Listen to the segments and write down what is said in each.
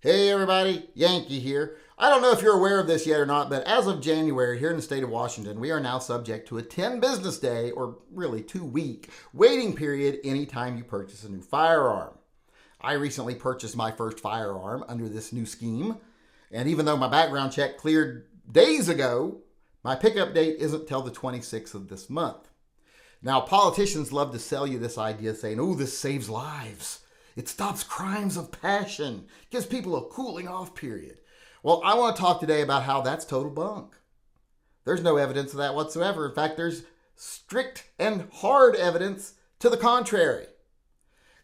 Hey everybody, Yankee here. I don't know if you're aware of this yet or not, but as of January here in the state of Washington, we are now subject to a 10 business day, or really 2-week, waiting period anytime you purchase a new firearm. I recently purchased my first firearm under this new scheme, and even though my background check cleared days ago, my pickup date isn't till the 26th of this month. Now, politicians love to sell you this idea saying, oh, this saves lives. It stops crimes of passion, gives people a cooling off period. Well, I want to talk today about how that's total bunk. There's no evidence of that whatsoever. In fact, there's strict and hard evidence to the contrary.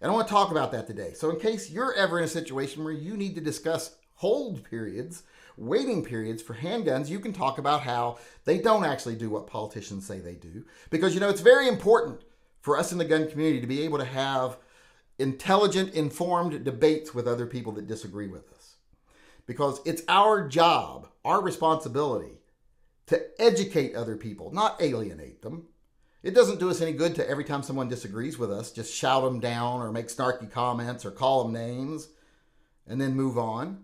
And I want to talk about that today. So in case you're ever in a situation where you need to discuss hold periods, waiting periods for handguns, you can talk about how they don't actually do what politicians say they do. Because, it's very important for us in the gun community to be able to have intelligent, informed debates with other people that disagree with us. Because it's our job, our responsibility to educate other people, not alienate them. It doesn't do us any good to every time someone disagrees with us, just shout them down or make snarky comments or call them names and then move on.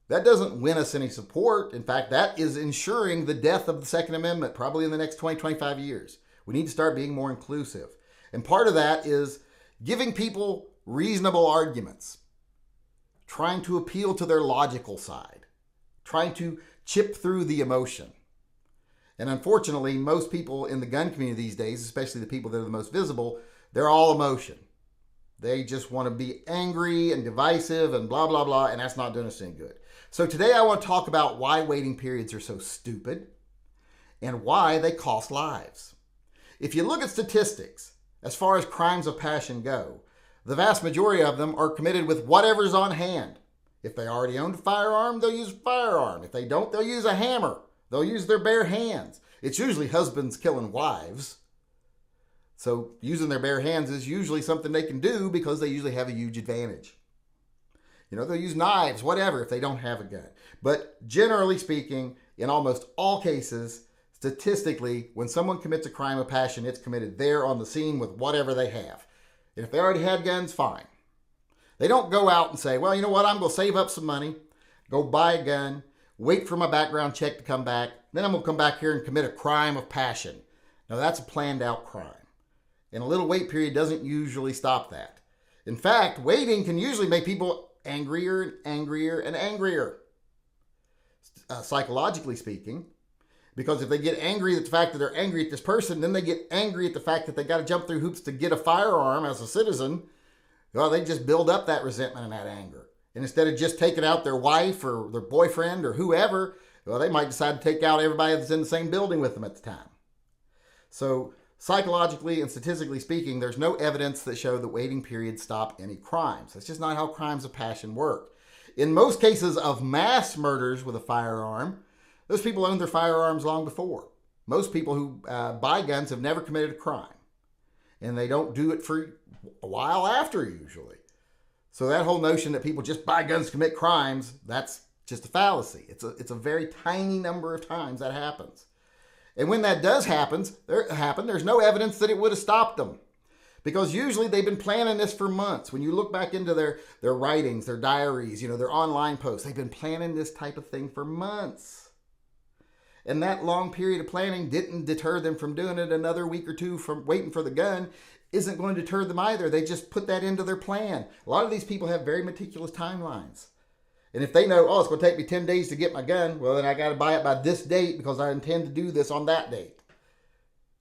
That doesn't win us any support. In fact, that is ensuring the death of the Second Amendment probably in the next 20, 25 years. We need to start being more inclusive. And part of that is giving people reasonable arguments, trying to appeal to their logical side, trying to chip through the emotion. And unfortunately, most people in the gun community these days, especially the people that are the most visible, they're all emotion. They just want to be angry and divisive and blah, blah, blah, and that's not doing us any good. So today I want to talk about why waiting periods are so stupid and why they cost lives. If you look at statistics, as far as crimes of passion go, the vast majority of them are committed with whatever's on hand. If they already owned a firearm, they'll use a firearm. If they don't, they'll use a hammer. They'll use their bare hands. It's usually husbands killing wives. So using their bare hands is usually something they can do because they usually have a huge advantage. They'll use knives, whatever, if they don't have a gun. But generally speaking, in almost all cases, statistically, when someone commits a crime of passion, it's committed there on the scene with whatever they have. And if they already had guns, fine. They don't go out and say, well, you know what, I'm going to save up some money, go buy a gun, wait for my background check to come back, then I'm going to come back here and commit a crime of passion. Now, that's a planned out crime. And a little wait period doesn't usually stop that. In fact, waiting can usually make people angrier and angrier and angrier, psychologically speaking. Because if they get angry at the fact that they're angry at this person, then they get angry at the fact that they got to jump through hoops to get a firearm as a citizen. Well, they just build up that resentment and that anger. And instead of just taking out their wife or their boyfriend or whoever, well, they might decide to take out everybody that's in the same building with them at the time. So psychologically and statistically speaking, there's no evidence that show that waiting periods stop any crimes. That's just not how crimes of passion work. In most cases of mass murders with a firearm, those people owned their firearms long before. Most people who buy guns have never committed a crime. And they don't do it for a while after, usually. So that whole notion that people just buy guns to commit crimes, that's just a fallacy. It's a very tiny number of times that happens. And when that does happen, there's no evidence that it would have stopped them. Because usually they've been planning this for months. When you look back into their writings, their diaries, their online posts, they've been planning this type of thing for months. And that long period of planning didn't deter them from doing it. Another week or two from waiting for the gun isn't going to deter them either. They just put that into their plan. A lot of these people have very meticulous timelines. And if they know, it's going to take me 10 days to get my gun, well, then I got to buy it by this date because I intend to do this on that date.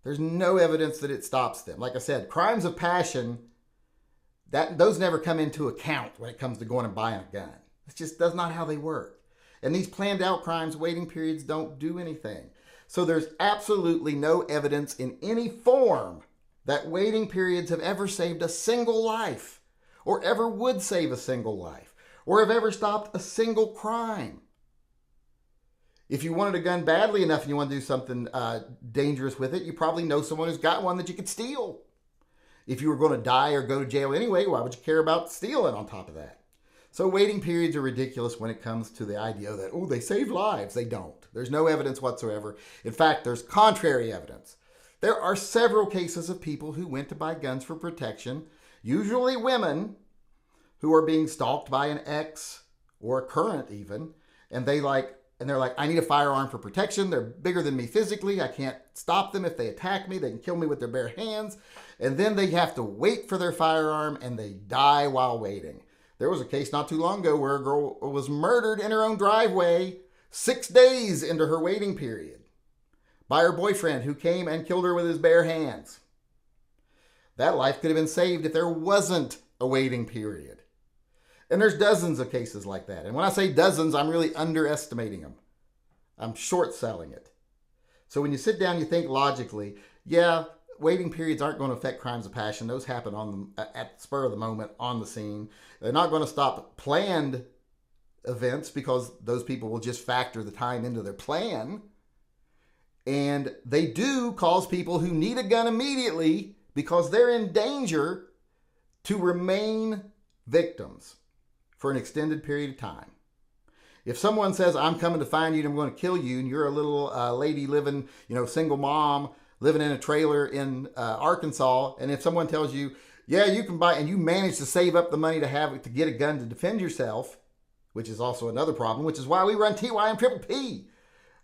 There's no evidence that it stops them. Like I said, crimes of passion, those never come into account when it comes to going and buying a gun. That's not how they work. And these planned out crimes, waiting periods don't do anything. So there's absolutely no evidence in any form that waiting periods have ever saved a single life, or ever would save a single life, or have ever stopped a single crime. If you wanted a gun badly enough and you want to do something dangerous with it, you probably know someone who's got one that you could steal. If you were going to die or go to jail anyway, why would you care about stealing on top of that? So waiting periods are ridiculous when it comes to the idea that, they save lives. They don't. There's no evidence whatsoever. In fact, there's contrary evidence. There are several cases of people who went to buy guns for protection, usually women, who are being stalked by an ex or a current even, and they're like, I need a firearm for protection. They're bigger than me physically. I can't stop them if they attack me. They can kill me with their bare hands. And then they have to wait for their firearm and they die while waiting. There was a case not too long ago where a girl was murdered in her own driveway 6 days into her waiting period by her boyfriend, who came and killed her with his bare hands. That life could have been saved if there wasn't a waiting period. And there's dozens of cases like that. And when I say dozens, I'm really underestimating them. I'm short selling it. So when you sit down, you think logically, yeah, waiting periods aren't going to affect crimes of passion. Those happen at the spur of the moment on the scene. They're not going to stop planned events because those people will just factor the time into their plan. And they do cause people who need a gun immediately, because they're in danger, to remain victims for an extended period of time. If someone says, I'm coming to find you and I'm going to kill you, and you're a little lady living, single mom, living in a trailer in Arkansas, and if someone tells you, yeah, you can buy, and you manage to save up the money to get a gun to defend yourself, which is also another problem, which is why we run TYMP Triple P.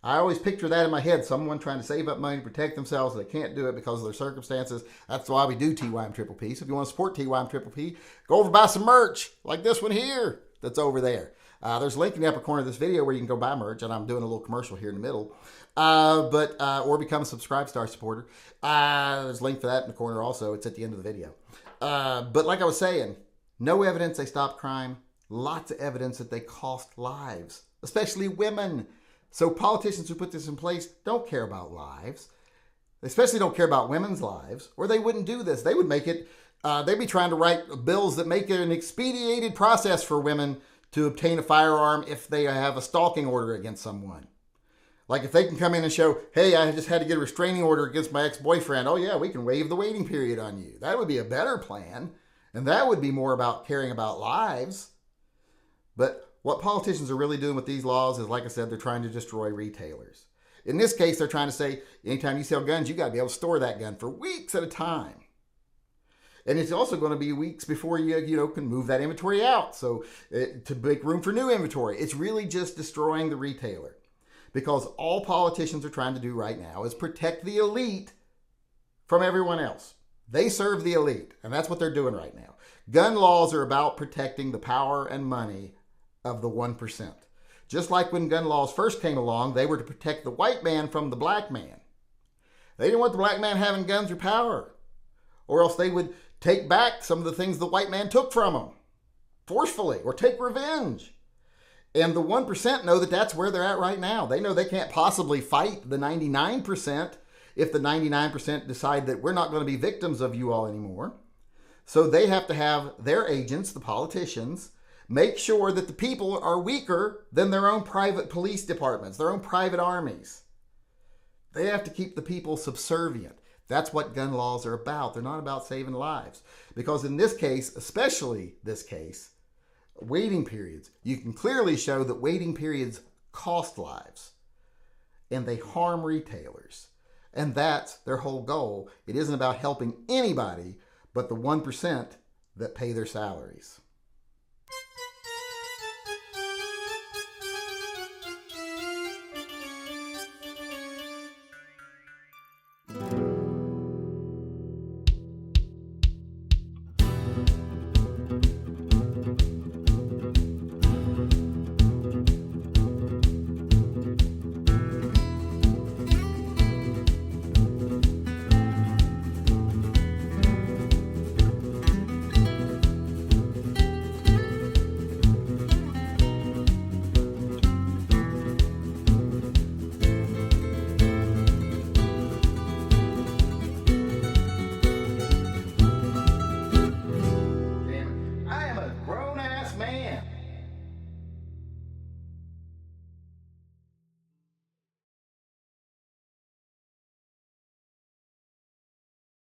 I always picture that in my head, someone trying to save up money to protect themselves. They can't do it because of their circumstances. That's why we do TYMP Triple P. So if you want to support TYMP Triple P, go over and buy some merch like this one here that's over there. There's a link in the upper corner of this video where you can go buy merch, and I'm doing a little commercial here in the middle. Or become a Subscribe Star supporter. There's a link for that in the corner also. It's at the end of the video. But like I was saying, no evidence they stop crime. Lots of evidence that they cost lives, especially women. So politicians who put this in place don't care about lives. They especially don't care about women's lives, or they wouldn't do this. They would make it, they'd be trying to write bills that make it an expedited process for women to obtain a firearm if they have a stalking order against someone. Like if they can come in and show, hey, I just had to get a restraining order against my ex-boyfriend. Oh yeah, we can waive the waiting period on you. That would be a better plan. And that would be more about caring about lives. But what politicians are really doing with these laws is, like I said, they're trying to destroy retailers. In this case, they're trying to say, anytime you sell guns, you got to be able to store that gun for weeks at a time. And it's also going to be weeks before you can move that inventory out. So to make room for new inventory, it's really just destroying the retailer. Because all politicians are trying to do right now is protect the elite from everyone else. They serve the elite, and that's what they're doing right now. Gun laws are about protecting the power and money of the 1%. Just like when gun laws first came along, they were to protect the white man from the black man. They didn't want the black man having guns or power, or else they would take back some of the things the white man took from them forcefully, or take revenge. And the 1% know that that's where they're at right now. They know they can't possibly fight the 99% if the 99% decide that we're not going to be victims of you all anymore. So they have to have their agents, the politicians, make sure that the people are weaker than their own private police departments, their own private armies. They have to keep the people subservient. That's what gun laws are about. They're not about saving lives. Because in this case, especially this case, waiting periods, you can clearly show that waiting periods cost lives. And they harm retailers. And that's their whole goal. It isn't about helping anybody but the 1% that pay their salaries.